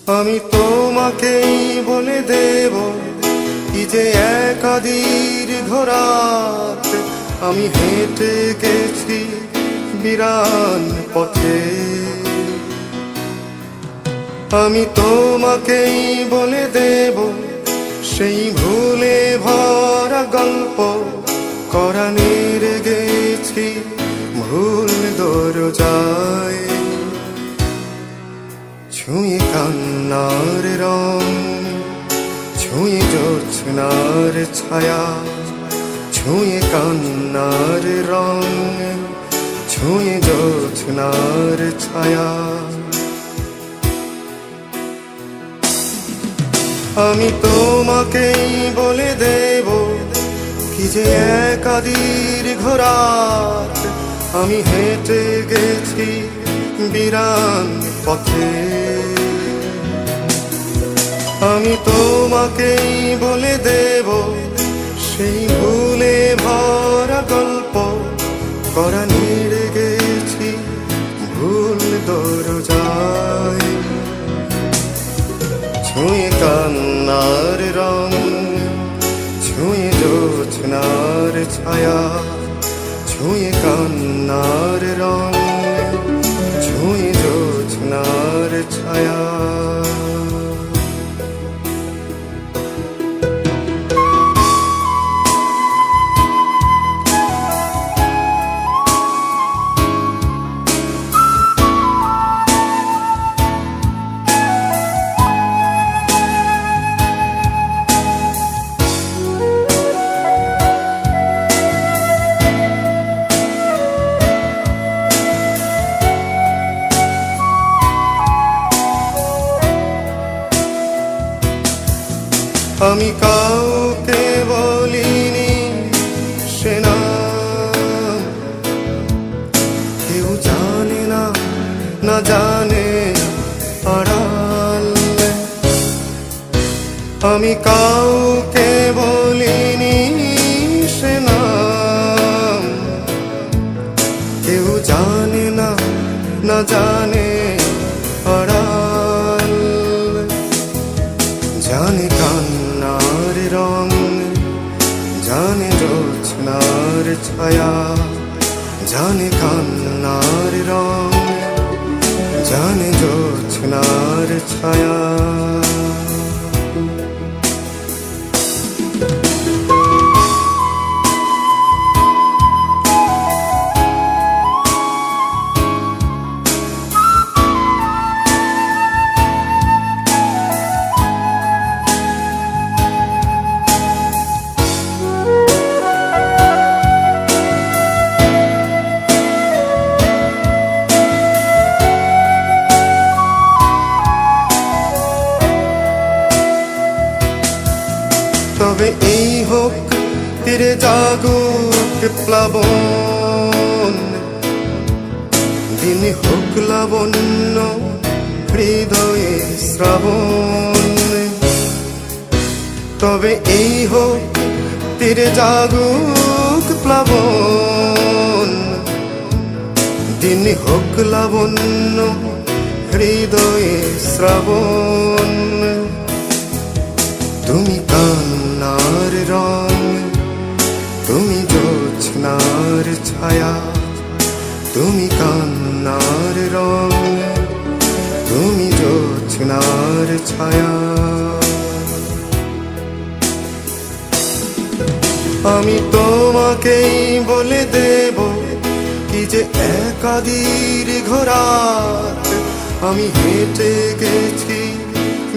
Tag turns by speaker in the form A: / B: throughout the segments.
A: আমি তোমাকেই বলে দেব কি যে একা দীর্ঘ রাত আমি হেঁটে গেছি বিরান পথে। আমি তোমাকেই বলে দেব সেই ভুলে ভরা গল্প কোরানের গেছি ভুল দরজায়। ছুঁয়ে কান্নার রং, ছুঁয়ে জোছনার ছায়া, ছুঁয়ে কান্নার রং, ছুঁয়ে জোছনার ছায়া। আমি তোমাকেই বলে দেব কি যে একা দীর্ঘ রাত আমি হেঁটে গেছি বিরান পথে। আমি তোমাকেই বলে দেব সেই ভুলে ভরা গল্প কোরানের গেছি ভুল দরজায়। ছুঁয়ে কান্নার রং, ছুঁয়ে জোছনার ছায়া, ছুঁয়ে কান্নার রং, ছুঁয়ে জোছনার ছায়া। আমি কাউকে বলিনি সে নাম, কেউ জানে না, না জানে আড়াল। আমি কাউকে বলিনি সে নাম, কেউ জানে না, না জানে আড়াল। জানে কান্নার রং, জানে জোছনার ছায়া, জানে কান্নার রং, জানে জোছনার ছায়া। তবে এই হোক তীরে জাগুক প্লাবন, দিন হোক লাবণ্য হৃদয়ে শ্রাবণ। তবে এই হোক তীরে জাগুক প্লাবন, দিন হোক লাবণ্য হৃদয়ে শ্রাবণ। তুমি কান্নার রং, তুমি জোছনার ছায়া, তুমি কান্নার রং, তুমি জোছনার ছায়া। আমি তোমাকেই বলে দেব কি যে একা দীর্ঘ রাত আমি হেঁটে গেছি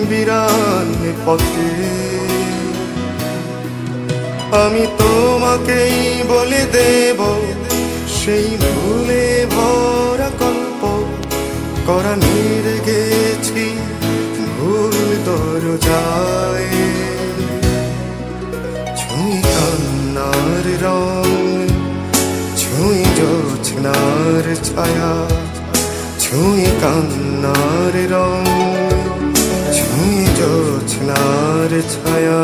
A: বিরান পথে। আমি তোমাকেই বলে দেব সেই ভুলে ভরা গল্প কোরানের গেছি ভুল দরজায়। ছুঁয়ে কান্নার রং, ছুঁয়ে জোছনার ছায়া, ছুঁয়ে কান্নার রং, ছুঁয়ে জোছনার ছায়া।